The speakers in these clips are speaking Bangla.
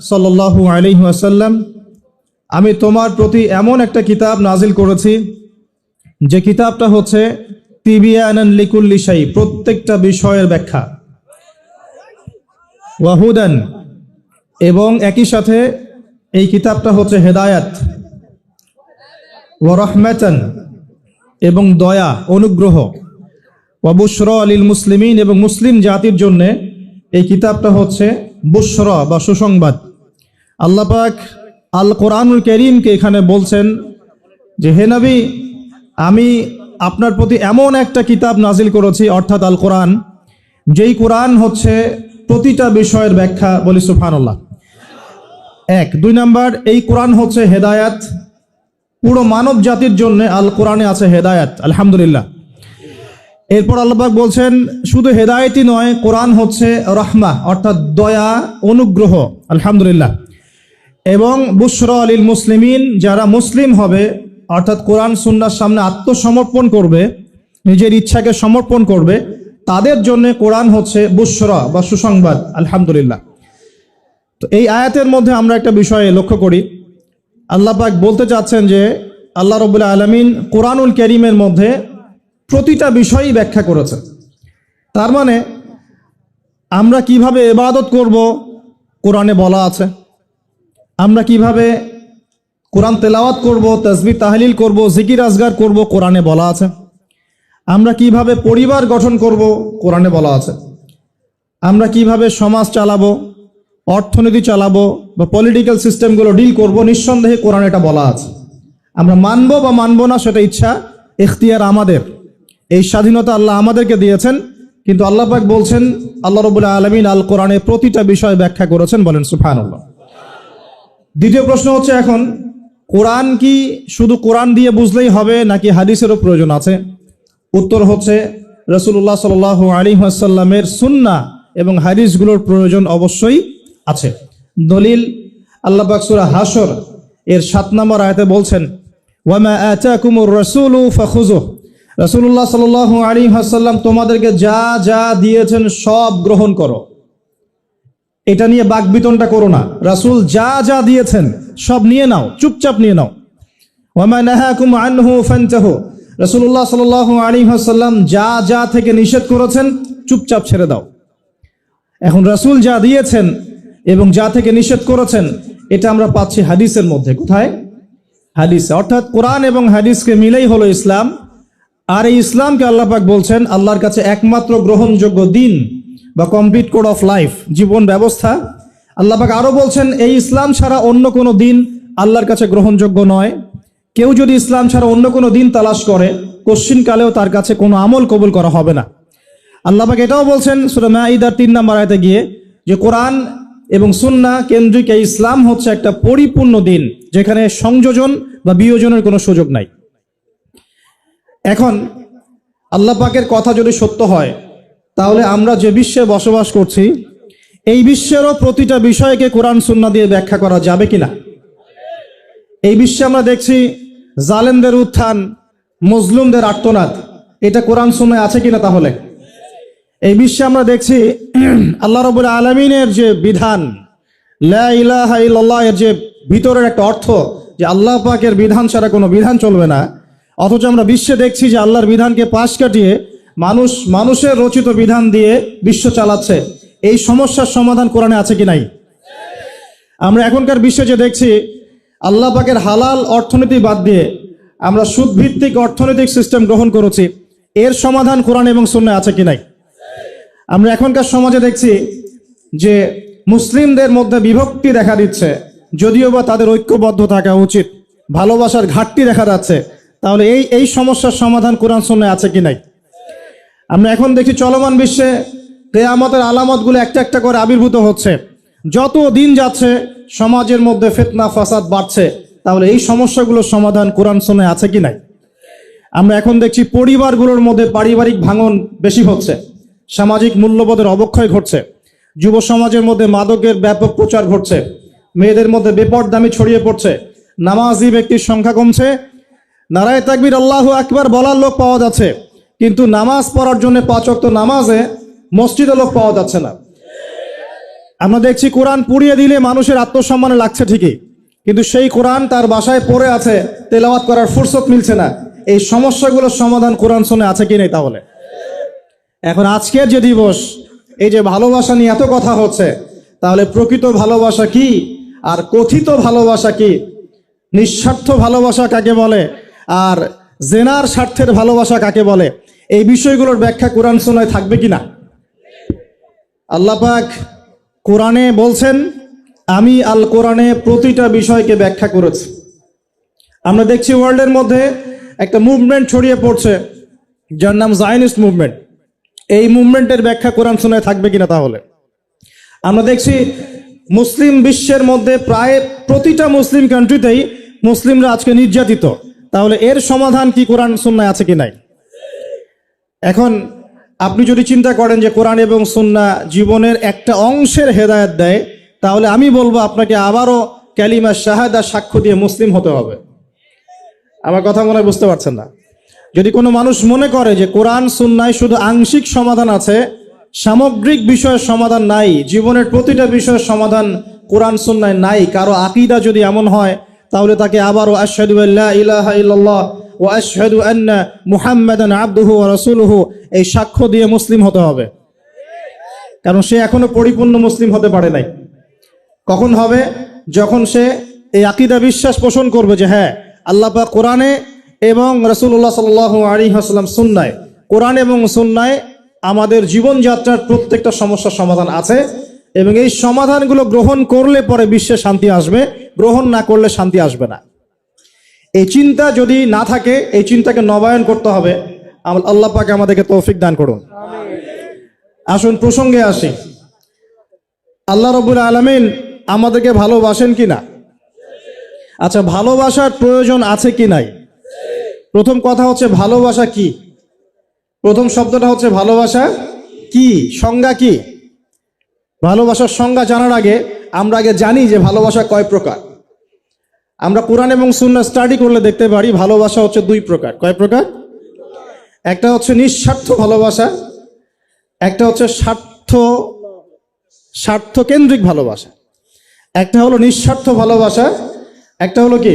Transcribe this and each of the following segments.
সাল্লাল্লাহু আলাইহি ওয়াসাল্লাম, আমি তোমার প্রতি এমন একটা কিতাব নাজিল করেছি যে কিতাবটা হচ্ছে তিবিয়ানান লিকুল্লি শাই, প্রত্যেকটা বিষয়ের ব্যাখ্যা, ওয়াহুদান, এবং একই সাথে এই কিতাবটা হচ্ছে হেদায়াত, ওয়া রাহমাতান, এবং দয়া অনুগ্রহ, ওয়া বুশরা লিল মুসলিমিন, এবং মুসলিম জাতির জন্য এই কিতাবটা হচ্ছে বুশরা বা সুসংবাদ। আল্লাহ পাক আল কোরআনুল কারীমকে এখানে বলছেন যে হে নবী, আমি আপনার প্রতি এমন একটা কিতাব নাজিল করেছি, অর্থাৎ আল কোরআন, যেই কোরআন হচ্ছে প্রতিটা বিষয়ের ব্যাখ্যা। বলি সুবহানাল্লাহ। এক, দুই নাম্বার, এই কোরআন হচ্ছে হেদায়াত, পুরো মানব জাতির জন্য আল কোরআনে আছে হেদায়াত, আলহামদুলিল্লাহ। এরপর আল্লাহ পাক বলছেন শুধু হেদায়েতই নয়, কোরআন হচ্ছে রহমা, অর্থাৎ দয়া অনুগ্রহ, আলহামদুলিল্লাহ। এবং বুশরা লিল মুসলিমিন, যারা মুসলিম হবে অর্থাৎ কোরআন সুন্নাহর সামনে আত্মসমর্পণ করবে, নিজের ইচ্ছাকে সমর্পণ করবে, তাদের জন্য কোরআন হচ্ছে বুশরা বা সুসংবাদ, আলহামদুলিল্লাহ। তো এই আয়াতের মধ্যে আমরা একটা বিষয়ে লক্ষ্য করি, আল্লাহ পাক বলতে চাচ্ছেন যে আল্লাহ রাব্বুল আলামিন কোরআনুল কারীমের মধ্যে প্রতিটা বিষয়ই ব্যাখ্যা করেছেন। তার মানে আমরা কিভাবে ইবাদত করব কোরআনে বলা আছে, আমরা কিভাবে কোরআন তেলাওয়াত করব, তাসবিহ তাহলিল করব, জিকির আজগার করব, কোরআনে বলা আছে। আমরা কিভাবে পরিবার গঠন করব, কোরআনে বলা আছে। আমরা কিভাবে সমাজ চালাবো, অর্থনীতি চালাবো, বা পলিটিক্যাল সিস্টেমগুলো ডিল করব, নিঃসন্দেহে কোরআনে এটা বলা আছে। আমরা মানব বা মানব না সেটা ইচ্ছা, ইখতিয়ার আমাদের। এই স্বাধীনতা আল্লাহ আমাদেরকে দিয়েছেন, কিন্তু আল্লাহ পাক বলছেন, আল্লাহ রাব্বুল আলামিন আল কোরআনে প্রতিটা বিষয় ব্যাখ্যা করেছেন। বলেন সুবহানাল্লাহ। দ্বিতীয় প্রশ্ন হচ্ছে এখন, কোরআন কি শুধু কোরআন দিয়ে বুঝলেই হবে নাকি হাদিসেরও প্রয়োজন আছে? উত্তর হচ্ছে রাসূলুল্লাহ সাল্লাল্লাহু আলাইহি ওয়াসাল্লামের সুন্নাহ এবং হাদিসগুলোর প্রয়োজন অবশ্যই আছে। দলিল, আল্লাহ পাক সূরা হাশর এর 7 নম্বর আয়াতে বলছেন, ওয়ামা আতাকুমুর রাসূলু ফাখুযুহু, রাসূলুল্লাহ সাল্লাল্লাহু আলাইহি ওয়াসাল্লাম তোমাদেরকে যা যা দিয়েছেন সব গ্রহণ করো। এটা নিয়ে বাকবিতনটা করো না, রাসূল যা যা দিয়েছেন সব নিয়ে নাও, চুপচাপ নিয়ে নাও। ওয়ামা নাহাকুম আনহু ফান্তাহু, রাসূলুল্লাহ সাল্লাল্লাহু আলাইহি ওয়াসাল্লাম যা যা থেকে নিষেধ করেছেন চুপচাপ ছেড়ে দাও। এখন রাসূল যা দিয়েছেন এবং যা থেকে নিষেধ করেছেন এটা আমরা পাচ্ছি হাদিসের মধ্যে। কোথায়? হাদিসে, অর্থাৎ কোরআন এবং হাদিসকে মিলেই হলো ইসলাম। আর এই ইসলামকে আল্লাহ পাক বলছেন আল্লাহর কাছে একমাত্র গ্রহণযোগ্য দিন বা কমপ্লিট কোড অফ লাইফ, জীবন ব্যবস্থা। আল্লাহ পাক আরো বলছেন এই ইসলাম ছাড়া অন্য কোনো দিন আল্লাহর কাছে গ্রহণযোগ্য নয়। কেউ যদি ইসলাম ছাড়া অন্য কোনো দিন তালাশ করে, কশ্চিনকালেও তার কাছে কোনো আমল কবুল করা হবে না। আল্লাহ পাক এটাও বলছেন সূরা মাঈদার 3 নম্বর আয়াতে গিয়ে যে কোরআন এবং সুন্নাহ কেন্দ্রিক এই ইসলাম হচ্ছে একটা পরিপূর্ণ দিন, যেখানে সংযোজন বা বিয়োজনের কোনো সুযোগ নাই। এখন আল্লাহ পাকের কথা যদি সত্য হয়, তাহলে আমরা যে বিশ্বে বসবাস করছি এই বিশ্বেরও প্রতিটা বিষয়কে কোরআন সুন্নাহ দিয়ে ব্যাখ্যা করা যাবে কিনা? এই বিশ্বে আমরা দেখছি জালেমদের উত্থান, মজলুমদের আর্তনাদ, এটা কোরআন সুন্নাহে আছে কিনা? তাহলে এই বিশ্বে আমরা দেখছি আল্লাহ রাব্বুল আলামিনের যে বিধান, লা ইলাহা ইল্লাল্লাহ এর যে ভিতরের একটা অর্থ যে আল্লাহ পাকের বিধান ছাড়া কোনো বিধান চলবে না, অথচ আমরা বিশ্বে দেখছি যে আল্লাহর বিধানকে পাশ কাটিয়ে মানুষের রচিত বিধান দিয়ে বিশ্ব চালাচ্ছে। এই সমস্যার সমাধান কোরআনে আছে কি নাই? আমরা এখনকার বিশ্বে যে দেখছি আল্লাহ পাকের হালাল অর্থনীতি বাদ দিয়ে আমরা সুদ ভিত্তিক অর্থনৈতিক সিস্টেম গ্রহণ করেছি, এর সমাধান কোরআন এবং সুন্নাহে আছে কি নাই? আমরা এখনকার সমাজে দেখছি যে মুসলিমদের মধ্যে বিভক্তি দেখা দিচ্ছে, যদিও বা তাদের ঐক্যবদ্ধ থাকা উচিত, ভালোবাসার ঘাটতি দেখা যাচ্ছে। তাহলে এই সমস্যার সমাধান কোরআন সুন্নাহে আছে কি নাই? আমরা এখন দেখি চলমান বিশ্বে কিয়ামতের আলামতগুলো একটা একটা করে আবির্ভূত হচ্ছে। যত দিন যাচ্ছে সমাজের মধ্যে ফিতনা ফাসাদ বাড়ছে। তাহলে এই সমস্যাগুলোর সমাধান কোরআন সুন্নাহে আছে কি নাই? আমরা এখন দেখছি পরিবারগুলোর মধ্যে পারিবারিক ভাঙন বেশি হচ্ছে, সামাজিক মূল্যবোধের অবক্ষয় ঘটছে, যুব সমাজের মধ্যে মাদকের ব্যাপক প্রচার ঘটছে, মেয়েদের মধ্যে বেপরদামি ছড়িয়ে পড়ছে, নামাজি ব্যক্তির সংখ্যা কমছে, নারায়ে তাকবীর আল্লাহু আকবার বলার লোক পাওয়া যাচ্ছে, কিন্তু নামাজ পড়ার জন্য 5 ওয়াক্ত নামাজে মসজিদে লোক পাওয়া যাচ্ছে না। আমরা দেখছি কোরআন পুড়িয়ে দিলে মানুষের আত্মসম্মানে লাগছে ঠিকই, কিন্তু সেই কোরআন তার বাসায় পড়ে আছে, তেলাওয়াত করার ফুরসত মিলছে না। এই সমস্যাগুলোর সমাধান কোরআন শুনে আছে কি নেই? তাহলে এখন আজকের যে দিবস, এই যে ভালোবাসা নিয়ে এত কথা হচ্ছে, তাহলে প্রকৃত ভালোবাসা কি আর কথিত ভালোবাসা কি? নিঃস্বার্থ ভালোবাসা কাকে বলে আর জেনার স্বার্থের ভালোবাসা কাকে বলে? এই বিষয়গুলোর ব্যাখ্যা কোরআন সুন্নাহয় থাকবে কিনা? আল্লাহ পাক কোরআনে বলছেন, আমি আল কোরআনে প্রতিটা বিষয়কে ব্যাখ্যা করেছি। আমরা দেখছি ওয়ার্ল্ডের মধ্যে একটা মুভমেন্ট ছড়িয়ে পড়ছে যার নাম জায়নিস্ট মুভমেন্ট। এই মুভমেন্টের ব্যাখ্যা কোরআন সুন্নাহয় থাকবে কিনা? তাহলে আমরা দেখছি মুসলিম বিশ্বের মধ্যে প্রায় প্রতিটা মুসলিম কান্ট্রিতেই মুসলিমরা আজকে নির্যাতিত। তাহলে এর সমাধান কি কোরআন সুন্নাহয় আছে কি নাই? এখন আপনি যদি চিন্তা করেন যে কোরআন এবং সুন্নাহ জীবনের একটা অংশের হেদায়েত দেয়, তাহলে আমি বলবো আপনাকে আবারও কালিমা শাহাদা সাক্ষ্য দিয়ে মুসলিম হতে হবে। আমার কথা মনে হয় বুঝতে পারছেন না। যদি কোনো মানুষ মনে করে যে কোরআন সুন্নাহয় শুধু আংশিক সমাধান আছে, সামগ্রিক বিষয়ের সমাধান নাই, জীবনের প্রতিটা বিষয়ের সমাধান কোরআন সুন্নাহয় নাই, কারো আকীদা যদি এমন হয়, তাহলে তাকে আবারও আশহাদু আল্লা ইলাহা ইল্লাল্লাহ ওয়া আশহাদু আন্না মুহাম্মাদান আবদুহু ওয়া রাসূলুহু এই সাক্ষ্য দিয়ে মুসলিম হতে হবে। কারণ সে এখনো পরিপূর্ণ মুসলিম হতে পারে নাই। কখন হবে? যখন সে এই আকীদা বিশ্বাস পোষণ করবে যে হ্যাঁ, আল্লাহ পাক কোরআনে এবং রাসূলুল্লাহ সাল্লাল্লাহু আলাইহি ওয়াসাল্লাম সুন্নাহয়, কোরআন এবং সুন্নাহয় আমাদের জীবনযাত্রার প্রত্যেকটা সমস্যার সমাধান আছে, এবং এই সমাধানগুলো গ্রহণ করলে পরে বিশ্বে শান্তি আসবে, গ্রহণ না করলে শান্তি আসবে না। এই চিন্তা যদি না থাকে, এই চিন্তাকে নবায়ন করতে হবে। আল্লাহ পাক আমাদেরকে তৌফিক দান করুন। আসুন প্রসঙ্গে আসি। আল্লাহ রাব্বুল আলামিন আমাদেরকে ভালোবাসেন কিনা? আচ্ছা, ভালোবাসার প্রয়োজন আছে কি নাই? প্রথম কথা হচ্ছে ভালোবাসা কি? প্রথম শব্দটা হচ্ছে ভালোবাসা কি, সংজ্ঞা কি? ভালোবাসার সংজ্ঞা জানার আগে আমরা আগে জানি যে ভালোবাসা কয় প্রকার। আমরা কোরআন এবং সুন্নাহ স্টাডি করলে দেখতে পারি ভালোবাসা হচ্ছে দুই প্রকার। কয় প্রকার? একটা হচ্ছে নিঃস্বার্থ ভালোবাসা, একটা হচ্ছে স্বার্থকেন্দ্রিক ভালোবাসা। একটা হলো নিঃস্বার্থ ভালোবাসা, একটা হলো কি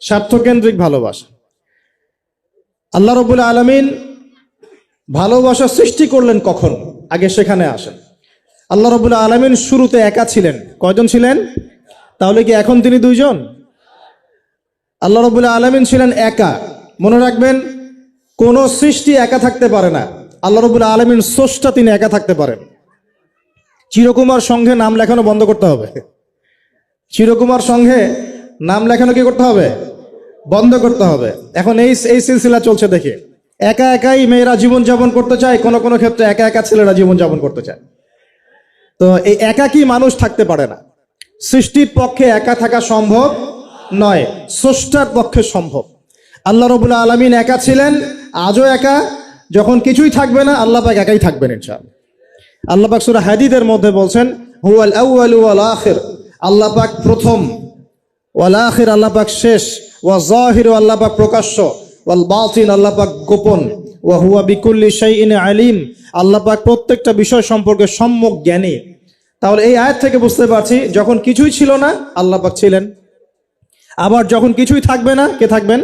স্বার্থকেন্দ্রিক ভালোবাসা। আল্লাহ রাব্বুল আলামিন ভালোবাসা সৃষ্টি করলেন কখন? আগে সেখানে আসেন। আল্লাহ রাব্বুল আলামিন শুরুতে একা ছিলেন। কয়জন ছিলেন? তাহলে কি এখন তিনি দুইজন? আল্লাহ রাব্বুল আলামিন ছিলেন একা। মনে রাখবেন, কোন সৃষ্টি একা থাকতে পারে না। আল্লাহ রাব্বুল আলামিন স্রষ্টা, তিনি একা থাকতে পারেন। চিরকুমার সংঘে নাম লেখানো বন্ধ করতে হবে। চিরকুমার সংঘে নাম লেখানো কি করতে হবে? বন্ধ করতে হবে। এখন এই সিলসিলা চলছে দেখে, একা একাই মেয়েরা জীবনযাপন করতে চায়, কোনো কোনো ক্ষেত্রে একা একা ছেলেরা জীবনযাপন করতে চায়। তো এই একাকী মানুষ থাকতে পারে না। সৃষ্টির পক্ষে একা থাকা সম্ভব নয়, স্রষ্টার পক্ষে সম্ভব। আল্লাহ রাব্বুল আলামিন একা ছিলেন, আজও একা। যখন কিছুই থাকবে না, আল্লাহ পাক একাই থাকবেন ইনশাআল্লাহ। আল্লাহ পাক সূরা হাদীদের মধ্যে বলছেন, হুয়াল আউয়ালু ওয়াল আখির, আল্লাহ পাক প্রথম, ওয়াল আখির আল্লাহ পাক শেষ, ওয়া যাহির আল্লাহ পাক প্রকাশ্য, ওয়াল বাতিন আল্লাহ পাক গোপন, ওয়া হুয়া বিকুল্লি শাইইন আলিম, আল্লাহ পাক প্রত্যেকটা বিষয় সম্পর্কে সম্যক জ্ঞানী। তাহলে এই আয়াত থেকে বুঝতে পারছি যখন কিছুই ছিল না আল্লাহ পাক ছিলেন, আবার যখন কিছুই থাকবে না কে থাকবেন?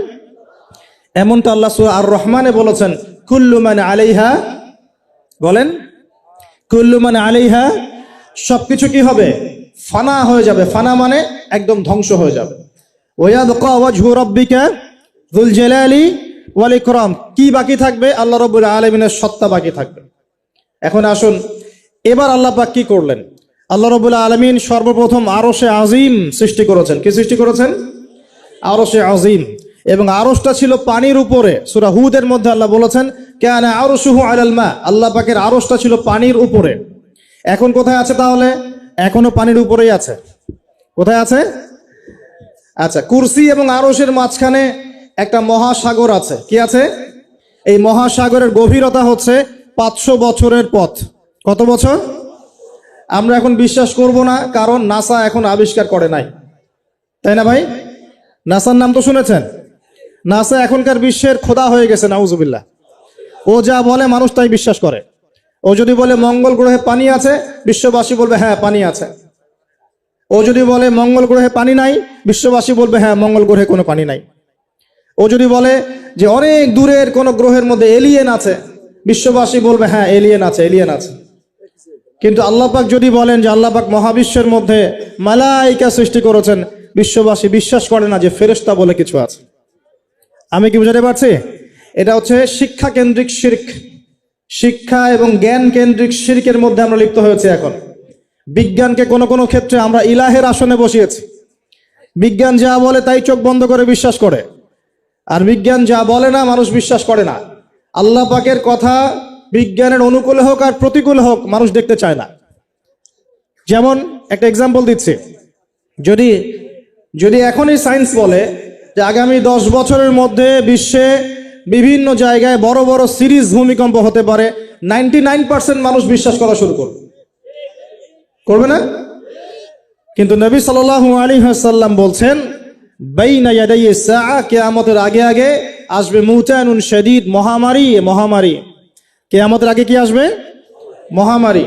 এমনটা আল্লাহ সূরা আর রহমানে বলেছেন, কুল্লু মান আলাইহা, বলেন কুল্লু মান আলাইহা, সবকিছু কি হবে? ফানা হয়ে যাবে। ফানা মানে একদম ধ্বংস হয়ে যাবে। ওয়ায়াবকা ওয়াজহু রাব্বিকা যুল জালালি ওয়াল ইকরাম, কি বাকি থাকবে? আল্লাহ রাব্বুল আলামিনের সত্তা বাকি থাকবে। এখন আসুন, এবার আল্লাহ পাক কি করলেন? আল্লাহ রাব্বুল আলামিন সর্বপ্রথম আরশে আজিম সৃষ্টি করেছেন। কি সৃষ্টি করেছেন? আরশে আজিম। এবং আরশটা ছিল পানির উপরে। সূরা হুদের মধ্যে আল্লাহ বলেছেন, কানা আরশুহু আলাল মা, আল্লাহ পাকের আরশটা ছিল পানির উপরে। এখন কোথায় আছে তাহলে? এখনো পানির উপরেই আছে। কোথায় আছে? আচ্ছা, কুরসি এবং আরশের মাঝখানে একটা মহাসাগর আছে। কি আছে? এই মহাসাগরের গভীরতা হচ্ছে 500 বছরের পথ। কত বছর? আমরা এখন বিশ্বাস করব না, কারণ নাসা এখন আবিষ্কার করে নাই, তাই না ভাই? নাসার নাম তো শুনেছেন। নাসা এখনকার বিশ্বের খোদা হয়ে গেছে, নাউজুবিল্লাহ। ও যা বলে মানুষ তাই বিশ্বাস করে। ও যদি বলে মঙ্গল গ্রহে পানি আছে, বিশ্ববাসী বলবে হ্যাঁ পানি আছে। ও যদি বলে মঙ্গল গ্রহে পানি নাই, বিশ্ববাসী বলবে হ্যাঁ মঙ্গল গ্রহে কোনো পানি নাই। ও যদি বলে যে অনেক দূরের কোনো গ্রহের মধ্যে এলিয়েন আছে, বিশ্ববাসী বলবে হ্যাঁ এলিয়েন আছে, এলিয়েন আছে। কিন্তু আল্লাহ পাক যদি বলেন যে আল্লাহ পাক মহাবিশ্বের মধ্যে মালাইকা সৃষ্টি করেছেন, বিশ্ববাসী বিশ্বাস করে না যে ফেরেশতা বলে কিছু আছে। আমি কি বুঝাতে পারছি? এটা হচ্ছে শিক্ষা কেন্দ্রিক শিরক। শিক্ষা এবং জ্ঞান কেন্দ্রিক শিরকের মধ্যে আমরা লিপ্ত হয়েছি এখন। বিজ্ঞানকে কোনো কোনো ক্ষেত্রে আমরা ইলাহের আসনে বসিয়েছি। বিজ্ঞান যা বলে তাই চোখ বন্ধ করে বিশ্বাস করে, আর বিজ্ঞান যা বলে না মানুষ বিশ্বাস করে না। আল্লাহ পাকের কথা বিজ্ঞানের অনুকূলে হোক আর প্রতিকূলে হোক মানুষ দেখতে চায় না। যেমন একটা এক্সাম্পল দিচ্ছি, যদি যদি এখনই সায়েন্স বলে যে আগামী 10 বছরের মধ্যে বিশ্বে বিভিন্ন জায়গায় বড় বড় সিরিজ ভূমিকম্প হতে পারে, 99% মানুষ বিশ্বাস করা শুরু করবে না? কিন্তু নবী সাল্লাল্লাহু আলাইহি ওয়াসাল্লাম বলছেন বাইনা ইয়াদাই সাআ, কিয়ামতের আগে আগে আসবে মুতানুন শাদীদ, মহামারী। মহামারী কিয়ামতের আগে কি আসবে? মহামারী।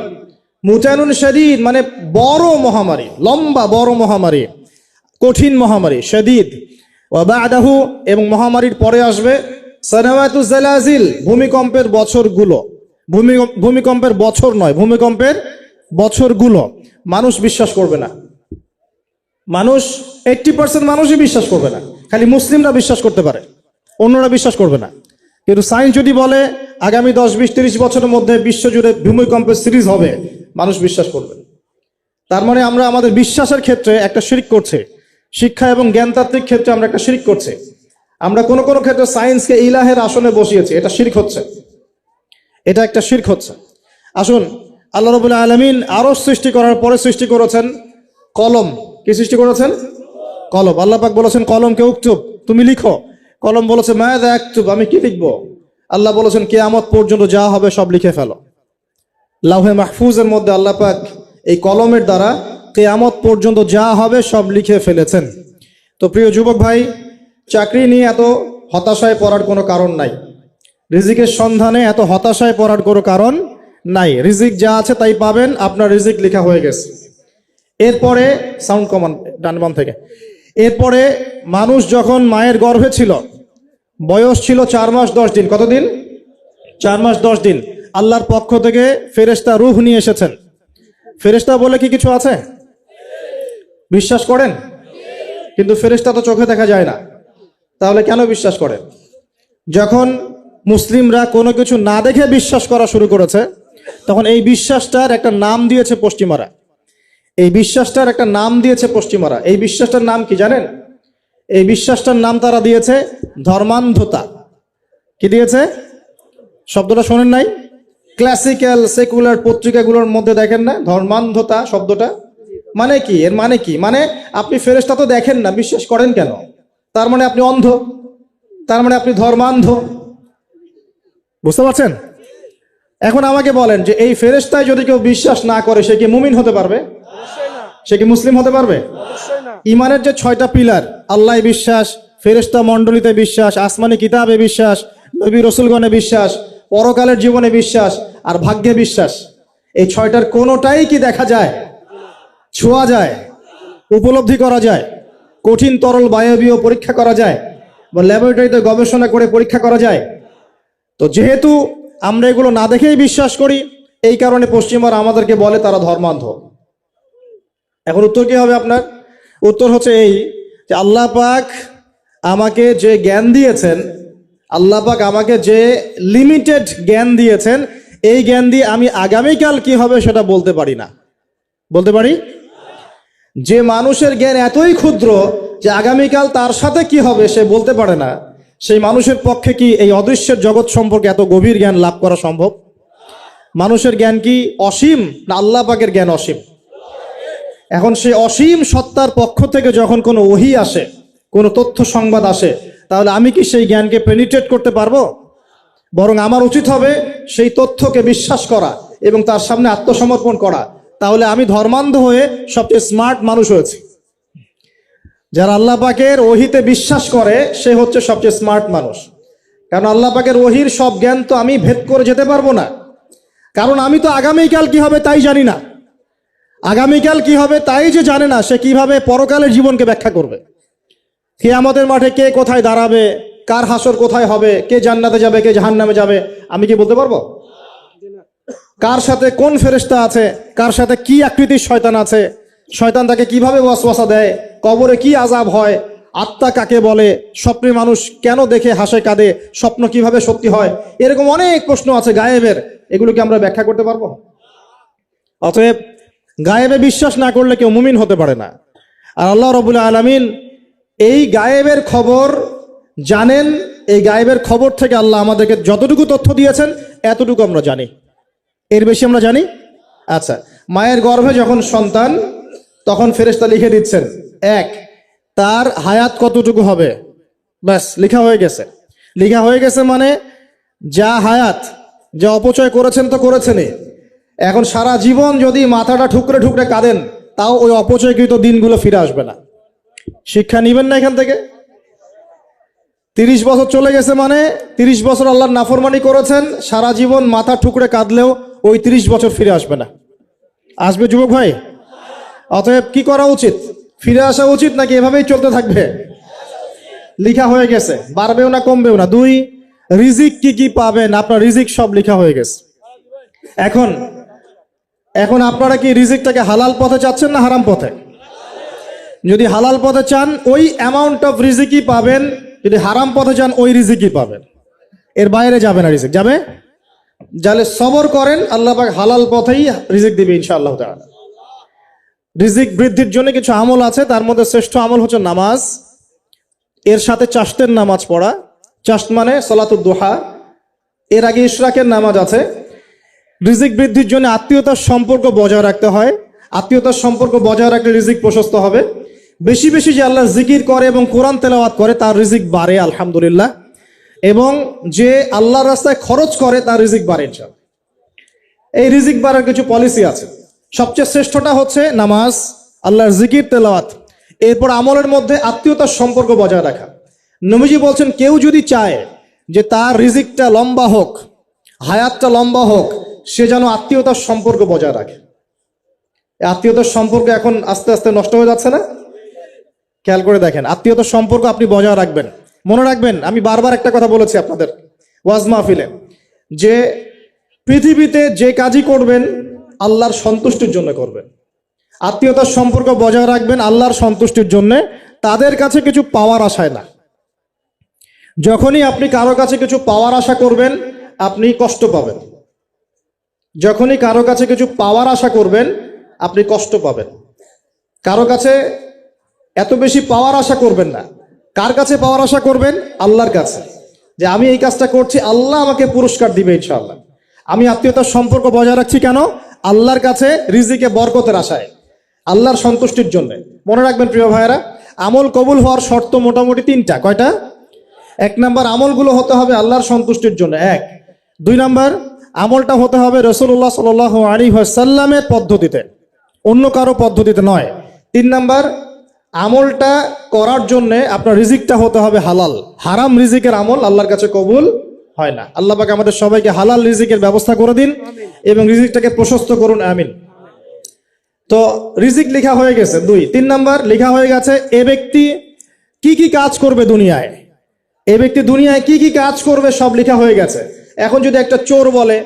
মুতানুন শাদীদ মানে বড় মহামারী, লম্বা বড় মহামারী, কঠিন মহামারী, শাদীদ। ওয়া বা'দাহু, এবং মহামারীর পরে আসবে সানাওয়াতু জালাজিল, ভূমিকম্পের বছরগুলো। ভূমিকম্পের বছর নয়, ভূমিকম্পের বছরগুলো। মানুষ বিশ্বাস করবে না। মানুষ 80% মানুষই বিশ্বাস করবে না, খালি মুসলিমরা বিশ্বাস করতে পারে, অন্যরা বিশ্বাস করবে না। কিন্তু সায়েন্স যদি বলে আগামী 10, 20, 30 বছরের মধ্যে বিশ্বজুড়ে ভূমিকম্পের সিরিজ হবে, মানুষ বিশ্বাস করবে। তার মানে আমরা আমাদের বিশ্বাসের ক্ষেত্রে একটা শিরক করছে। শিক্ষা এবং জ্ঞানতাত্ত্বিক ক্ষেত্রে আমরা একটা শিরক করছি। আমরা কোনো কোনো ক্ষেত্রে সায়েন্সকে ইলাহের আসনে বসিয়েছি, এটা শিরক হচ্ছে, এটা একটা শিরক হচ্ছে। আসুন, আল্লাহ রাব্বুল আলামিন আরশ সৃষ্টি করার পরে সৃষ্টি করেছেন কলম। কি সৃষ্টি করেছেন? কলম। আল্লাহ পাক বলেছেন কলমকে উকতুব, তুমি লিখো। কলম বলেছে মাযা আকতুব, আমি কি লিখবো? আল্লাহ বলেছেন কিয়ামত পর্যন্ত যা হবে সব লিখে ফেলো। লাউহে মাহফুজের মধ্যে আল্লাহ পাক এই কলমের দ্বারা কিয়ামত পর্যন্ত যা হবে সব লিখে ফেলেছেন। তো প্রিয় যুবক ভাই, চাকরি নিয়ে এত হতাশায় পড়ার কোনো কারণ নাই। রিজিকের সন্ধানে এত হতাশায় পড়ার কোনো কারণ নাই। রিজিক যা আছে তাই পাবেন, আপনার রিজিক লেখা হয়ে গেছে। এরপরে সাউন্ড কমান ডান বাম থেকে। এরপরে মানুষ যখন মায়ের গর্ভে ছিল, বয়স ছিল 4 মাস 10 দিন। কতদিন? 4 মাস 10 দিন। আল্লাহর পক্ষ থেকে ফেরেশতা রূহ নিয়ে এসেছেন। ফেরেশতা বলে কি কিছু আছে? বিশ্বাস করেন? কিন্তু ফেরেশতা তো চোখে দেখা যায় না, তাহলে কেন বিশ্বাস করেন? যখন মুসলিমরা কোনো কিছু না দেখে বিশ্বাস করা শুরু করেছে, তখন এই বিশ্বাসটার একটা নাম দিয়েছে পশ্চিমারা। এই বিশ্বাসটার একটা নাম দিয়েছে পশ্চিমারা। এই বিশ্বাসটার নাম কি জানেন? এই বিশ্বাসটার নাম তারা দিয়েছে ধর্মান্ধতা। কি দিয়েছে? শব্দটা শোনেন নাই? ক্লাসিক্যাল সেকুলার পত্রিকাগুলোর মধ্যে দেখেন না ধর্মান্ধতা শব্দটা? মানে কি? এর মানে কি? মানে আপনি ফেরেশতা তো দেখেন না, বিশ্বাস করেন কেন? তার মানে আপনি অন্ধ, তার মানে আপনি ধর্মান্ধ। বুঝতে পারছেন? এখন আমাকে বলেন যে এই ফেরেশতায় যদি কেউ বিশ্বাস না করে, সে কি মুমিন হতে পারবে? সে কি মুসলিম হতে পারবে? ইমানের যে 6টা পিলার, আল্লাহ বিশ্বাস, ফেরেশতা মণ্ডলীতে বিশ্বাস, আসমানি কিতাবে বিশ্বাস, নবী রাসূলগণে বিশ্বাস, পরকালের জীবনে বিশ্বাস আর ভাগ্যে বিশ্বাস, এই 6টার কোনোটাই কি দেখা যায়? ছোঁয়া যায়? উপলব্ধি করা যায়? কঠিন তরল বায়বীয় পরীক্ষা করা যায়? বা ল্যাবরেটরিতে গবেষণা করে পরীক্ষা করা যায়? তো যেহেতু আমরা এগুলো না দেখেই বিশ্বাস করি, এই কারণে পশ্চিমারা আমাদেরকে বলে তারা ধর্মান্ধ। এখন উত্তর কি হবে আপনার? উত্তর হচ্ছে এই যে আল্লাহ পাক আমাকে যে জ্ঞান দিয়েছেন, আল্লাহ পাক আমাকে যে লিমিটেড জ্ঞান দিয়েছেন, এই জ্ঞান দিয়ে আমি আগামীকাল কি হবে সেটা বলতে পারি না। বলতে পারি? যে মানুষের জ্ঞান এতই ক্ষুদ্র যে আগামীকাল তার সাথে কি হবে সে বলতে পারে না, সেই মানুষের পক্ষে কি এই অদৃশ্যের জগৎ সম্পর্কে এত গভীর জ্ঞান লাভ করা সম্ভব? মানুষের জ্ঞান কি অসীম, না আল্লাহ পাকের জ্ঞান অসীম? এখন সেই অসীম সত্তার পক্ষ থেকে যখন কোনো ওহী আসে, কোনো তথ্য সংবাদ আসে, তাহলে আমি কি সেই জ্ঞানকে পেনিট্রেট করতে পারবো? বরং আমার উচিত হবে সেই তথ্যকে বিশ্বাস করা এবং তার সামনে আত্মসমর্পণ করা। তাহলে আমি ধর্মান্ধ হয়ে সবচেয়ে স্মার্ট মানুষ হয়েছি। যারা আল্লাহ পাকের ওহীতে বিশ্বাস করে সে হচ্ছে সবচেয়ে স্মার্ট মানুষ। কারণ আল্লাহ পাকের ওহীর সব জ্ঞান তো আমি ভেদ করে যেতে পারবো না। কারণ আমি তো আগামীকাল কি হবে তাই জানি না। আগামীকাল কি হবে তাই যে জানে না, সে কিভাবে পরকালের জীবনকে ব্যাখ্যা করবে? কিয়ামতের মাঠে কে কোথায় দাঁড়াবে, কার হাসর কোথায় হবে, কে জান্নাতে যাবে কে জাহান্নামে যাবে, আমি কি বলতে পারবো? কার সাথে কোন ফেরেশতা আছে, কার সাথে কি আকৃতির শয়তান আছে, শয়তান তাকে কিভাবে ওয়াসওয়াসা দেয়, কবরে কি আযাব হয়, আত্মা কাকে বলে, স্বপ্নে মানুষ কেন দেখে হাসে কাঁদে, স্বপ্ন কিভাবে সত্যি হয়, এরকম অনেক প্রশ্ন আছে গায়েবের। এগুলোকে আমরা ব্যাখ্যা করতে পারবো? অতএব গায়েবে বিশ্বাস না করলে কেউ মুমিন হতে পারে না। আর আল্লাহ রাব্বুল আলামিন এই গায়েবের খবর জানেন। এই গায়েবের খবর থেকে আল্লাহ আমাদেরকে যতটুকু তথ্য দিয়েছেন এতটুকু আমরা জানি, এর বেশি আমরা জানি? আচ্ছা, মায়ের গর্ভে যখন সন্তান, তখন ফেরেশতা লিখে দিচ্ছেন এক, তার হায়াত কতটুকু হবে, ব্যাস লেখা হয়ে গেছে। লেখা হয়ে গেছে মানে যা হায়াত, যা অপচয় করেছেন তো করেছেনই, এখন সারা জীবন যদি মাথাটা ঠুকরে ঠুকরে কাঁদেন তাও ওই অপচয়কৃত দিনগুলো ফিরে আসবে না। শিক্ষা নিবেন না এখান থেকে? 30 বছর চলে গেছে মানে 30 বছর আল্লাহর নাফরমানি করেছেন, সারা জীবন মাথা ঠুকরে কাঁদলেও ওই 30 বছর ফিরে আসবে না। আসবে যুবক ভাই? অতএব কি করা উচিত? ফিরে আসা উচিত নাকি এভাবেই চলতে থাকবে? লিখা হয়ে গেছে, বাড়বেও না কমবেও না। দুই, রিজিক কি কি পাবেন, আপনার রিজিক সব লেখা হয়ে গেছে। এখন এখন আপনারা কি রিজিকটাকে হালাল পথে চাচ্ছেন না হারাম পথে? যদি হালাল পথে চান ওই অ্যামাউন্ট অফ রিজিকই পাবেন, যদি হারাম পথে চান ওই রিজিকই পাবেন, এর বাইরে যাবে না রিজিক। যাবে? যাহলে সবর করেন, আল্লাহ পাক হালাল পথেই রিজিক দিবে ইনশাআল্লাহ তাআলা। রিজিক বৃদ্ধির জন্য কিছু আমল আছে, তার মধ্যে শ্রেষ্ঠ আমল হচ্ছে নামাজ, এর সাথে চাশতের নামাজ পড়া। চাশত মানে সালাতুদ দুহা, এর আগে ইশরাকের নামাজ আছে। রিজিক বৃদ্ধির জন্য আত্মীয়তার সম্পর্ক বজায় রাখতে হয়, আত্মীয়তার সম্পর্ক বজায় রাখলে রিজিক প্রশস্ত হবে। বেশি বেশি যে আল্লাহর জিকির করে এবং কোরআন তেলাওয়াত করে তার রিজিক বাড়ে আলহামদুলিল্লাহ, এবং যে আল্লাহর রাস্তায় খরচ করে তার রিজিক বাড়ে ইনশাআল্লাহ। এই রিজিক বাড়ার কিছু পলিসি আছে। সবচেয়ে শ্রেষ্ঠটা হচ্ছে নামাজ, আল্লাহর জিকির তেলাওয়াত। এরপর আমলের মধ্যে আত্মীয়তার সম্পর্ক বজায় রাখা। নবীজি বলছেন কেউ যদি চায় যে তার রিজিকটা লম্বা হোক, হায়াতটা লম্বা হোক, সে যেন আত্মীয়তার সম্পর্ক বজায় রাখে। আত্মীয়তার সম্পর্ক এখন আস্তে আস্তে নষ্ট হয়ে যাচ্ছে না? খেয়াল করে দেখেন, আত্মীয়তার সম্পর্ক আপনি বজায় রাখবেন। মনে রাখবেন, আমি বারবার একটা কথা বলেছি আপনাদের ওয়াজ মাহফিলে, যে পৃথিবীতে যে কাজই করবেন আল্লাহর সন্তুষ্টির জন্য করবেন। আত্মীয়তার সম্পর্ক বজায় রাখবেন আল্লাহর সন্তুষ্টির জন্য, তাদের কাছে কিছু পাওয়ার আশায় না। যখনই আপনি কারো কাছে কিছু পাওয়ার আশা করবেন আপনি কষ্ট পাবেন। যখনই কারো কাছে কিছু পাওয়ার আশা করবেন আপনি কষ্ট পাবেন। কারো কাছে এত বেশি পাওয়ার আশা করবেন না। কার কাছে পাওয়ার আশা করবেন? আল্লাহর কাছে, যে আমি এই কাজটা করছি আল্লাহ আমাকে পুরস্কার দিবে ইনশাআল্লাহ। আমি আত্মীয়তার সম্পর্ক বজায় রাখছি কেন? আল্লাহর কাছে রিজিকে বরকতের আশায়, আল্লাহর সন্তুষ্টির জন্য। মনে রাখবেন প্রিয় ভাইয়েরা, আমল কবুল হওয়ার শর্ত মোটামুটি 3টা। কয়টা? 1 নাম্বার, আমলগুলো হতে হবে আল্লাহর সন্তুষ্টির জন্য, 1। 2 নাম্বার, আমলটা হতে হবে রাসূলুল্লাহ সাল্লাল্লাহু আলাইহি ওয়াসাল্লামের পদ্ধতিতে, অন্য কারো পদ্ধতিতে নয়। 3 নাম্বার, আমলটা করার জন্য আপনার রিজিকটা হতে হবে হালাল। হারাম রিজিকের আমল আল্লাহর কাছে কবুল হয় না। আল্লাহ পাক আমাদের সবাইকে হালাল রিজিকের ব্যবস্থা করে দিন এবং রিজিকটাকে প্রশস্ত করুন, আমিন। তো রিজিক লেখা হয়ে গেছে 2। 3 নাম্বার, লেখা হয়ে গেছে এ ব্যক্তি কি কি কাজ করবে দুনিয়ায়, এ ব্যক্তি দুনিয়ায় কি কি কাজ করবে সব লেখা হয়ে গেছে। এখন যদি একটা চোর বলে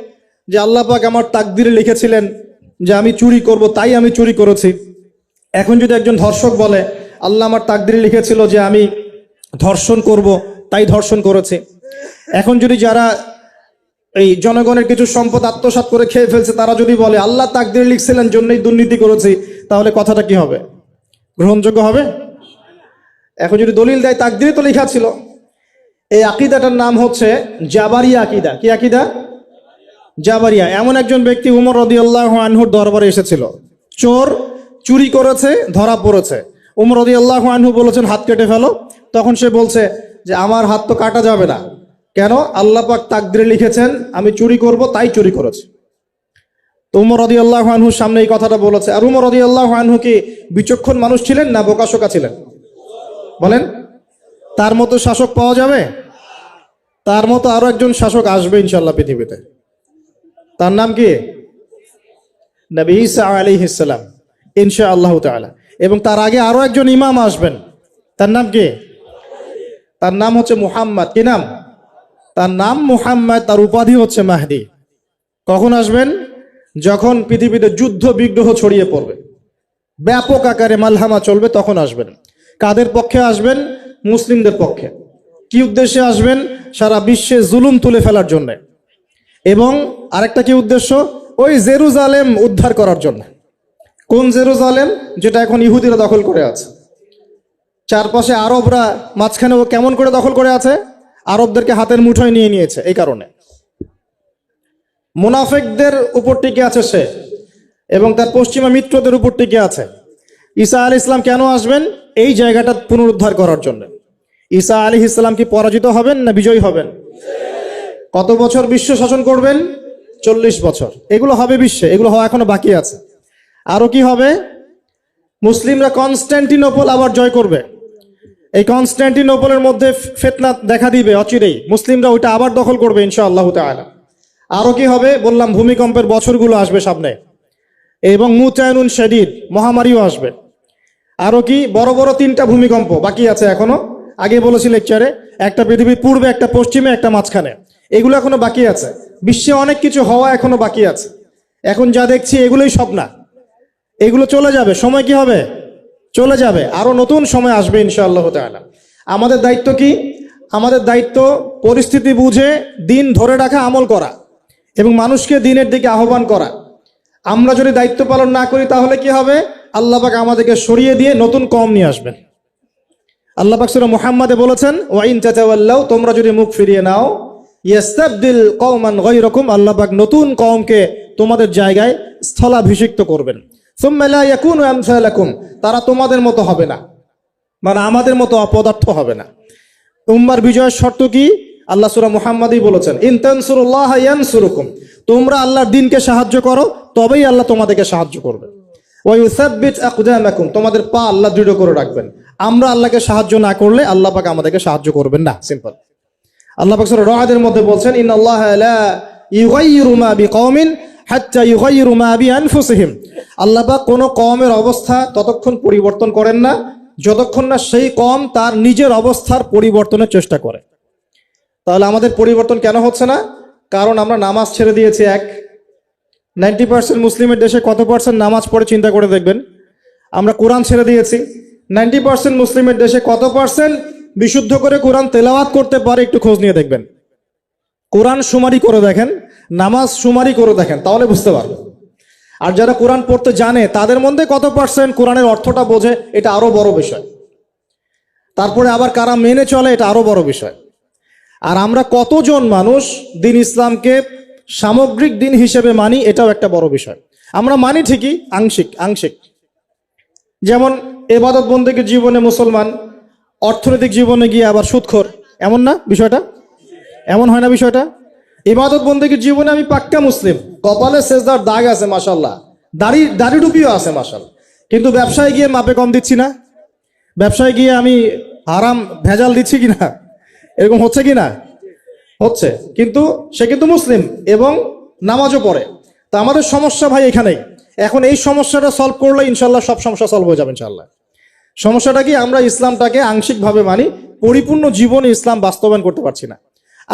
যে আল্লাহ পাক আমার তাকদিরে লিখেছিলেন যে আমি চুরি করব, তাই আমি চুরি করেছি। এখন যদি একজন ধর্ষক বলে আল্লাহ আমার তাকদিরে লিখেছিল যে আমি ধর্ষণ করব, তাই ধর্ষণ করেছি। এখন যদি যারা এই জনগণের কিছু সম্পদ আত্মসাৎ করে খেয়ে ফেলছে তারা যদি বলে আল্লাহ তাকদিরে লিখছিলেন জন্যই দুর্নীতি করেছি, তাহলে কথাটা কি হবে? গ্রহণযোগ্য হবে? এখন যদি দলিল দেয় তাকদিরে তো লেখা ছিল। এই আকীদাটার নাম হচ্ছে জাবারিয়া আকীদা। কি আকীদা? জাবারিয়া। এমন একজন ব্যক্তি উমর রাদিয়াল্লাহু আনহুর দরবারে এসেছিল, চোর চুরি করেছে, ধরা পড়েছে। উমর রাদিয়াল্লাহু আনহু বলেছেন হাত কেটে ফেলো। তখন সে বলছে যে আমার হাত তো কাটা যাবে না। কেন? আল্লাহ পাক তাকদিরে লিখেছেন আমি চুরি করব, তাই চুরি করেছি। তো উমর রাদিয়াল্লাহু আনহুর সামনে এই কথাটা বলেছে। আর উমর রাদিয়াল্লাহু আনহু কি বিচক্ষণ মানুষ ছিলেন না বোকাশোকা ছিলেন? বলেন, তার মতো শাসক পাওয়া যাবে? তার মতো আরো একজন শাসক আসবে ইনশাআল্লাহ পৃথিবীতে। তার নাম কি? নবী ঈসা আলাইহিস সালাম, ইনশাআল্লাহ তাআলা। এবং তার আগে আরো একজন ইমাম আসবেন, তার নাম কি? তার নাম হচ্ছে মুহাম্মদ। কি নাম? তার নাম মুহাম্মদ, তার উপাধি হচ্ছে মাহদি। কখন আসবেন? যখন পৃথিবীতে যুদ্ধ বিগ্রহ ছড়িয়ে পড়বে, ব্যাপক আকারে মালহামা চলবে, তখন আসবেন। কাদের পক্ষে আসবেন? মুসলিমদের পক্ষে। কি উদ্দেশ্যে আসবেন? সারা বিশ্বে জুলুম তুলে ফেলার জন্য। এবং আরেকটা কি উদ্দেশ্য? ওই জেরুজালেম উদ্ধার করার জন্য। কোন জেরুজালেম? যেটা এখন ইহুদিরা দখল করে আছে। চারপাশে আরবরা, মাঝখানে ও কেমন করে দখল করে আছে? আরবদেরকে হাতের মুঠোয় নিয়ে নিয়েছে। এই কারণে মুনাফিকদের উপর টিকে আছে সে, এবং তার পশ্চিমা মিত্রদের উপর টিকে আছে। ঈসা আলাইহিস সালাম কেন আসবেন? এই জায়গাটা পুনরুদ্ধার করার জন্য। ঈসা আলাইহিস সালাম কি পরাজিত হবেন না বিজয়ী হবেন? কত বছর বিশ্ব শাসন করবেন? 40 বছর। এগুলো হবে বিশ্বে, এগুলো হওয়া এখনো বাকি আছে। আরো কি হবে? মুসলিমরা কনস্ট্যান্টিনোপল আবার জয় করবে। এই কনস্ট্যান্টিনোপলের মধ্যে ফিতনা দেখা দিবে অচিরেই, মুসলিমরা ওইটা আবার দখল করবে ইনশাআল্লাহ তাআলা। আরো কি হবে? বললাম ভূমিকম্পের বছরগুলো আসবে সামনে, এবং মুতায়নুন শাদীদ, মহামারীও আসবে। আরো কি? বড় বড় 3টা ভূমিকম্প বাকি আছে এখনো। আগে বলেছি লেকচারে, একটা পৃথিবীর পূর্বে, একটা পশ্চিমে, একটা মাঝখানে। এগুলো এখনো বাকি আছে। বিশ্বে অনেক কিছু হওয়া এখনো বাকি আছে। এখন যা দেখছি এগুলোই সব না, এগুলো চলে যাবে। সময় কি হবে? চলে যাবে। আরো নতুন সময় আসবে ইনশাআল্লাহ তাআলা। আমাদের দায়িত্ব কি? আমাদের দায়িত্ব পরিস্থিতি বুঝে দিন ধরে রাখা, আমল করা, এবং মানুষকে দিনের দিকে আহ্বান করা। আমরা যদি দায়িত্ব পালন না করি তাহলে কি হবে? আল্লাহ পাক আমাদেরকে সরিয়ে দিয়ে নতুন কওম নিয়ে আসবেন। আল্লাহ পাক সূরা মুহাম্মাদে বলেছেন, ওয়া ইন তাতাওয়াল্লাউ, তোমরা যদি মুখ ফিরিয়ে নাও, ইয়াস্তাবদিল কওমান গায়রাকুম, আল্লাহ পাক নতুন কওমকে তোমাদের জায়গায় স্থলাভিষিক্ত করবেন। সুম্মা লা ইয়াকুনু আমসালাকুম, তারা তোমাদের মতো হবে না, মানে আমাদের মতো অপদার্থ হবে না। উম্মার বিজয়ের শর্ত কি? আল্লাহ সূরা মুহাম্মাদেই বলেছেন, ইন তানসুরুল্লাহ ইয়ানসুরুকুম, তোমরা আল্লাহর দ্বীনকে সাহায্য করো, তবেই আল্লাহ তোমাদেরকে সাহায্য করবে। ওয়া ইউসাব্বিত আকদামাকুম, তোমাদের পা আল্লাহ দৃঢ় করে রাখবেন। আমরা আল্লাহকে সাহায্য না করলে আল্লাহ পাক আমাদেরকে সাহায্য করবেন না। সিম্পল। আল্লাহ পাক সূরা রা'দের মধ্যে বলছেন, ইন্নাল্লাহা লা ইউগাইয়িরু মা বিকওমিন হাত্তা ইউগাইয়িরু মা বিআনফুসিহিম, আল্লাহ পাক কোন কওমের অবস্থা ততক্ষণ পরিবর্তন করেন না যতক্ষণ না সেই কওম তার নিজের অবস্থার পরিবর্তনের চেষ্টা করে। তাহলে আমাদের পরিবর্তন কেন হচ্ছে না? কারণ আমরা নামাজ ছেড়ে দিয়েছি। 90% মুসলিমের দেশে কত পার্সেন্ট নামাজ পড়ে চিন্তা করে দেখবেন। আমরা কোরআন ছেড়ে দিয়েছি। 90% মুসলিমের দেশে কত পার্সেন্ট বিশুদ্ধ করে কোরআন তেলাওয়াত করতে পারে একটু খোঁজ নিয়ে দেখবেন। কোরআন শুমারি করে দেখেন, নামাজ শুমারি করে দেখেন, তাহলে বুঝতে পারবেন। আর যারা কোরআন পড়তে জানে তাদের মধ্যে কত পার্সেন্ট কোরআনের অর্থটা বোঝে, এটা আরো বড় বিষয়। তারপরে আবার কারা মেনে চলে, এটা আরো বড় বিষয়। আর আমরা কতজন মানুষ দিন ইসলামকে সামগ্রিক দিন হিসেবে মানি, এটাও একটা বড় বিষয়। আমরা মানি ঠিকই, আংশিক আংশিক। যেমন ইবাদত বন্দেগীর জীবনে মুসলমান, অর্থনৈতিক জীবনে গিয়ে আবার সুদখোর, এমন না বিষয়টা? এমন হয় না বিষয়টা? ইবাদত বন্দেগীর জীবনে আমি পাক্কা মুসলিম, কপালে সেজদার দাগ আছে মাশাআল্লাহ, দাড়ি টুপিও আছে মাশাআল্লাহ, কিন্তু ব্যবসায় গিয়ে মাপে কম দিচ্ছি না, ব্যবসায় গিয়ে আমি হারাম ভেজাল দিচ্ছি কিনা, এরকম হচ্ছে কিনা? হচ্ছে। কিন্তু সে কিন্তু মুসলিম এবং নামাজও পড়ে। তো আমাদের সমস্যা ভাই এখানেই। এখন এই সমস্যাটা সলভ করলে ইনশাল্লাহ সব সমস্যা সলভ হয়ে যাবে ইনশাল্লাহ। সমস্যাটা কি? আমরা ইসলামটাকে আংশিকভাবে মানি, পরিপূর্ণ জীবনে ইসলাম বাস্তবায়ন করতে পারছি না।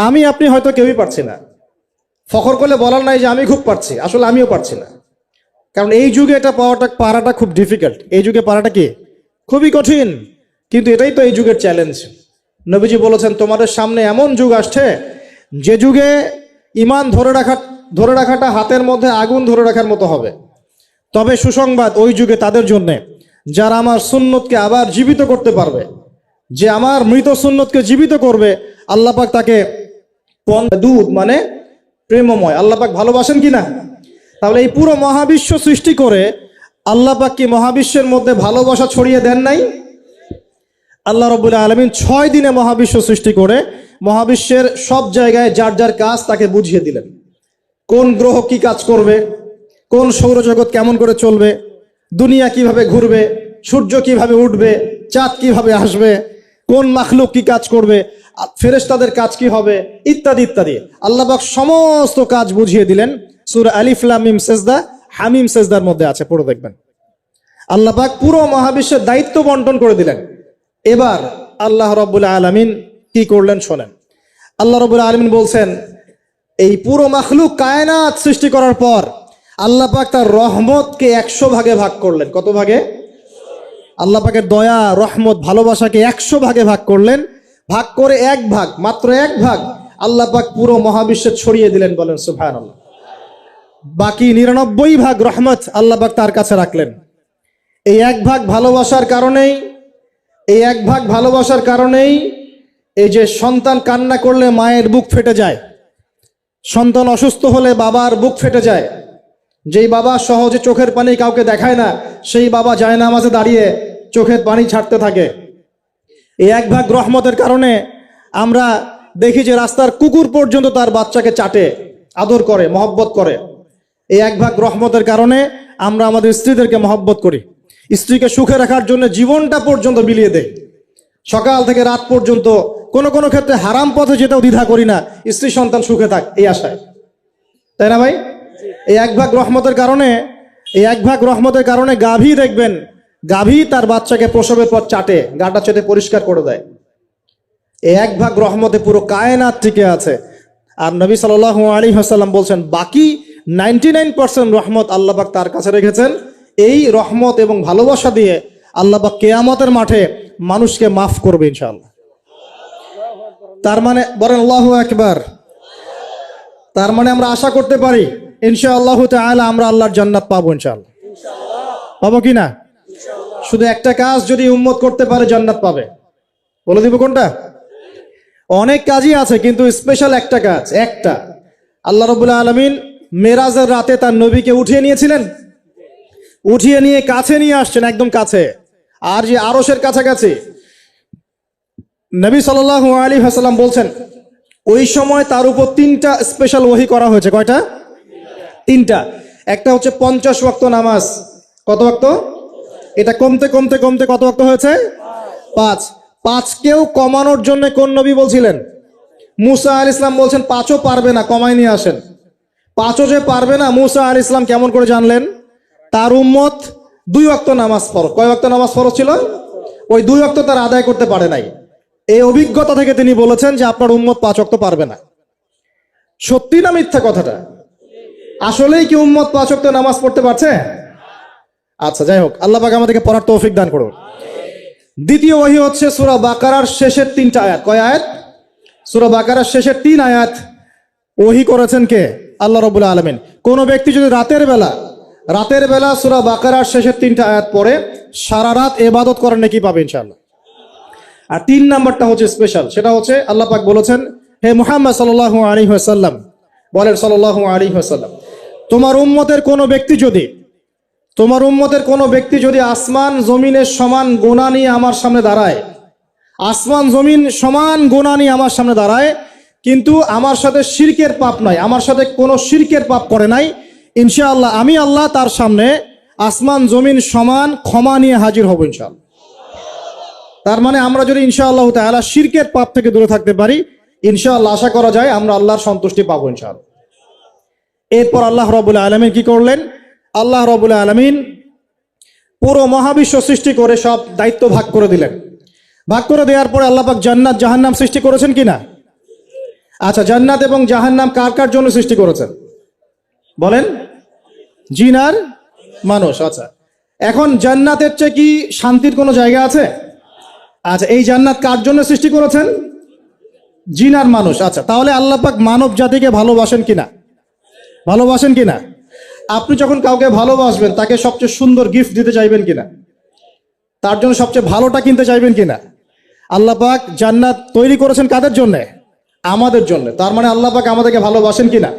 আমি আপনি হয়তো কেউই পারছি না। ফখর করলে বলার নাই যে আমি খুব পারছি, আসলে আমিও পারছি না। কারণ এই যুগে এটা পারাটা খুব ডিফিকাল্ট। এই যুগে পারাটা কি? খুবই কঠিন। কিন্তু এটাই তো এই যুগের চ্যালেঞ্জ। নবীজি বলেছেন, তোমাদের সামনে এমন যুগ আসছে যে যুগে ঈমান ধরে রাখাটা হাতের মধ্যে আগুন ধরে রাখার মতো হবে। তবে সুসংবাদ ওই যুগে তাদের জন্য যারা আমার সুন্নতকে আবার জীবিত করতে পারবে, যে আমার মৃত সুন্নতকে জীবিত করবে, আল্লাহ পাক তাকে দুধ মানে প্রেমময়, আল্লাহ পাক ভালোবাসেন কিনা? তাহলে এই পুরো মহাবিশ্ব সৃষ্টি করে আল্লাহ পাক কি মহাবিশ্বের মধ্যে ভালোবাসা ছড়িয়ে দেন নাই? আল্লাহ রাব্বুল আলামিন 6 দিনে মহাবিশ্ব সৃষ্টি করে মহাবিশ্বের সব জায়গায় যার যার কাজ তাকে বুঝিয়ে দিলেন। কোন গ্রহ কি কাজ করবে, কোন সৌরজগৎ কেমন করে চলবে, দুনিয়া কিভাবে ঘুরবে, সূর্য কিভাবে উঠবে, চাঁদ কিভাবে আসবে, কোন মাখলুক কি কাজ করবে, ফেরেশতাদের কাজ কি হবে, ইত্যাদি ইত্যাদি। আল্লাহ পাক সমস্ত কাজ বুঝিয়ে দিলেন সূরা আলিফ লাম মিম সেজদা, হামিম সেজদার মধ্যে আছে, পড়ে দেখবেন। আল্লাহ পাক পুরো মহাবিশ্বের দায়িত্ব বন্টন করে দিলেন। এবার আল্লাহ রাব্বুল আলামিন কি করলেন শোনেন। আল্লাহ রাব্বুল আলামিন বলছেন, এই পুরো মাখলুক কায়নাত সৃষ্টি করার পর আল্লাহ পাক তার রহমতকে 100 ভাগে ভাগ করলেন। কত ভাগে? আল্লাহ পাকের দয়া, রহমত, ভালোবাসাকে 100 ভাগে ভাগ করলেন। ভাগ করে এক ভাগ, মাত্র এক ভাগ আল্লাহ পাক পুরো মহাবিশ্বে ছড়িয়ে দিলেন। বলেন সুবহানাল্লাহ। বাকি 99 ভাগ রহমত আল্লাহ পাক তার কাছে রাখলেন। এই এক ভাগ ভালোবাসার কারণেই, এই এক ভাগ ভালোবাসার কারণেই এই যে সন্তান কান্না করলে মায়ের বুক ফেটে যায়, সন্তান অসুস্থ হলে বাবার বুক ফেটে যায়, যেই বাবা সহজে চোখের পানি কাউকে দেখায় না, সেই বাবা জায়নামাজে দাঁড়িয়ে চোখের পানি ছাড়তে থাকে। এই এক ভাগ রহমতের কারণে আমরা দেখি যে রাস্তার কুকুর পর্যন্ত তার বাচ্চাকে চাটে, আদর করে, মহব্বত করে। এই এক ভাগ রহমতের কারণে আমরা আমাদের স্ত্রীদেরকে মহব্বত করি, স্ত্রীকে সুখে রাখার জন্য জীবনটা পর্যন্ত বিলিয়ে দেয়। সকাল থেকে রাত পর্যন্ত কোনো কোনো ক্ষেত্রে হারাম পথে যেতেও দ্বিধা করি না, স্ত্রী সন্তান সুখে থাক এই আশায়, তাই না ভাই? এই এক ভাগ রহমতের কারণে, এই এক ভাগ রহমতের কারণে গাভী দেখবেন, গাভী তার বাচ্চাকে প্রসবের পর চাটে, গাটা চেটে পরিষ্কার করে দেয়। এই এক ভাগ রহমতে পুরো কায়নাত টিকে আছে। আর নবী সাল্লাল্লাহু আলাইহি ওয়াসাল্লাম বলছেন, বাকি 99% রহমত আল্লাহ পাক তার কাছে রেখেছেন। এই রহমত এবং ভালোবাসা দিয়ে আল্লাহ পাক কিয়ামতের মাঠে মানুষকে মাফ করবে ইনশাআল্লাহ। তার মানে বলেন আল্লাহু আকবার। তার মানে আমরা আশা করতে পারি ইনশাআল্লাহ তাআলা আমরা আল্লাহর জান্নাত পাবো ইনশাআল্লাহ। পাবো কি না? শুধু একটা কাজ যদি উম্মত করতে পারে জান্নাত পাবে। বলে দিব কোনটা? অনেক কাজই আছে, কিন্তু স্পেশাল একটা কাজ, একটা। আল্লাহ রাব্বুল আলামিন মেরাজের রাতে তার নবীকে উঠিয়ে নিয়েছিলেন, উঠিয়ে নিয়ে কাছে নিয়ে আসছেন, একদম কাছে, আর যে আরশের কাছাকাছি। নবী সাল্লাল্লাহু আলাইহি ওয়াসাল্লাম বলছেন, ওই সময় তার উপর 3টা স্পেশাল ওহী করা হয়েছে। কয়টা? 3টা। একটা হচ্ছে 50 ওয়াক্ত নামাজ। কত ওয়াক্ত? এটা কমতে কমতে কমতে কত ওয়াক্ত হয়েছে? 5। 5কেও কমানোর জন্য কোন নবী বলছিলেন? মুসা আলাইহিস সালাম বলছেন 5ও পারবে না, কমাই নিয়ে আসেন। 5ও যে পারবে না, মুসা আলাইহিস সালাম কেমন করে জানলেন? তার উম্মত 2 ওয়াক্ত নামাজ ফরজ। কয় ওয়াক্ত নামাজ ফরজ ছিল? ওই 2 ওয়াক্ত তার আদায় করতে পারে নাই। এই অভিজ্ঞতা থেকে তিনি বলেছেন যে আপনার উম্মত 5 ওয়াক্ত পারবে না। সত্যি না মিথ্যা কথাটা? আসলেই কি উম্মত 5 ওয়াক্ত নামাজ পড়তে পারছে? আচ্ছা, যাই হোক, আল্লাহ পাক আমাদেরকে পড়ার তৌফিক দান করুন। দ্বিতীয় ওহী হচ্ছে সূরা বাকারার শেষের 3টা আয়াত। কয় আয়াত? সূরা বাকারার শেষের 3 আয়াত ওহী করেছেন কে? আল্লাহ রাব্বুল আলামিন। কোন ব্যক্তি যদি রাতের বেলা সূরা বাকারার শেষের 3টা আয়াত পড়ে সারা রাত ইবাদত করার নেকি পাবে ইনশাআল্লাহ। আর 3 নাম্বারটা হচ্ছে স্পেশাল, সেটা হচ্ছে আল্লাহ পাক বলেছেন, হে মুহাম্মদ সাল্লাল্লাহু আলাইহি ওয়াসাল্লাম, বলেন সাল্লাল্লাহু আলাইহি ওয়াসাল্লাম, তোমার উম্মতের কোনো ব্যক্তি যদি আসমান জমিনের সমান গুনাহ নিয়ে আমার সামনে দাঁড়ায়, আসমান জমিন সমান গুনাহ নিয়ে আমার সামনে দাঁড়ায়, কিন্তু আমার সাথে শিরকের পাপ নাই, আমার সাথে কোনো শিরকের পাপ করে নাই, ইনশাআল্লাহ আমি আল্লাহ তার সামনে আসমান জমিন সমান ক্ষমা নিয়ে হাজির হব ইনশাআল্লাহ। তার মানে আমরা যদি ইনশাআল্লাহ তাআলা শিরকের পাপ থেকে দূরে থাকতে পারি, ইনশাআল্লাহ আশা করা যায় আমরা আল্লাহর সন্তুষ্টি পাবো ইনশাআল্লাহ। এরপর আল্লাহ রাব্বুল আলামিন কি করলেন? আল্লাহ রাব্বুল আলামিন পুরো মহাবিশ্ব সৃষ্টি করে সব দায়িত্ব ভাগ করে দিলেন। ভাগ করে দেওয়ার পরে আল্লাহ পাক জান্নাত জাহান্নাম সৃষ্টি করেছেন কিনা? আচ্ছা, জান্নাত এবং জাহান্নাম কার কার জন্য সৃষ্টি করেছেন বলেন? জিন আর মানুষ। আচ্ছা, এখন জান্নাতের চেয়ে কি শান্তির কোনো জায়গা আছে? আচ্ছা, এই জান্নাত কার জন্য সৃষ্টি করেছেন? জিন আর মানুষ। আচ্ছা, তাহলে আল্লাহ পাক মানব জাতিকে ভালোবাসেন কিনা? ভালোবাসেন কিনা? আপনি যখন কাউকে ভালোবাসবেন, তাকে সবচেয়ে সুন্দর গিফট দিতে চাইবেন কিনা? তার জন্য সবচেয়ে ভালোটা কিনতে চাইবেন কিনা? আল্লাহ পাক জান্নাত তৈরি করেছেন কাদের জন্য? আমাদের জন্য। তার মানে আল্লাহ পাক আমাদেরকে ভালোবাসেন কিনা?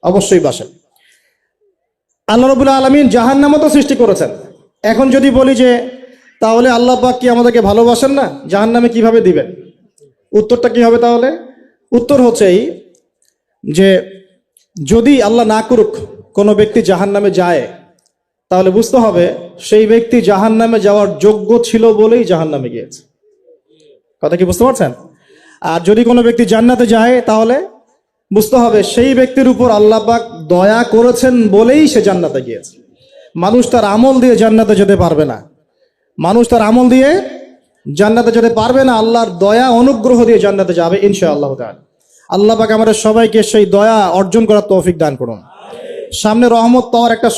অবশ্যই বাসেন। আল্লাহ রাব্বুল আলামিন জাহান্নামও তো সৃষ্টি করেছেন। এখন যদি বলি যে তাহলে আল্লাহ পাক কি আমাদেরকে ভালোবাসেন না, জাহান্নামে কিভাবে দিবেন? উত্তরটা কি হবে তাহলে? উত্তর হচ্ছে এই যে যদি আল্লাহ না করুক কোনো ব্যক্তি জাহান্নামে যায়, তাহলে বুঝতে হবে সেই ব্যক্তি জাহান্নামে যাওয়ার যোগ্য ছিল বলেই জাহান্নামে গিয়েছে। কথা কি বুঝতে পারছেন? আর যদি কোনো ব্যক্তি জান্নাতে যায়, তাহলে বুঝতে হবে সেই ব্যক্তির উপর আল্লাহ পাক দয়া করেছেন বলেই সে জান্নাতে গিয়েছে। মানুষ তার আমল দিয়ে জান্নাতে যেতে পারবে না, মানুষ তার আমল দিয়ে জান্নাতে যেতে পারবে না, আল্লাহর দয়া অনুগ্রহ দিয়ে জান্নাতে যাবে ইনশাআল্লাহ তাআলা। আল্লাহ পাক আমাদের সবাইকে সেই দয়া অর্জন করার তৌফিক দান করুন। সামনে রহমত পাওয়ার একটা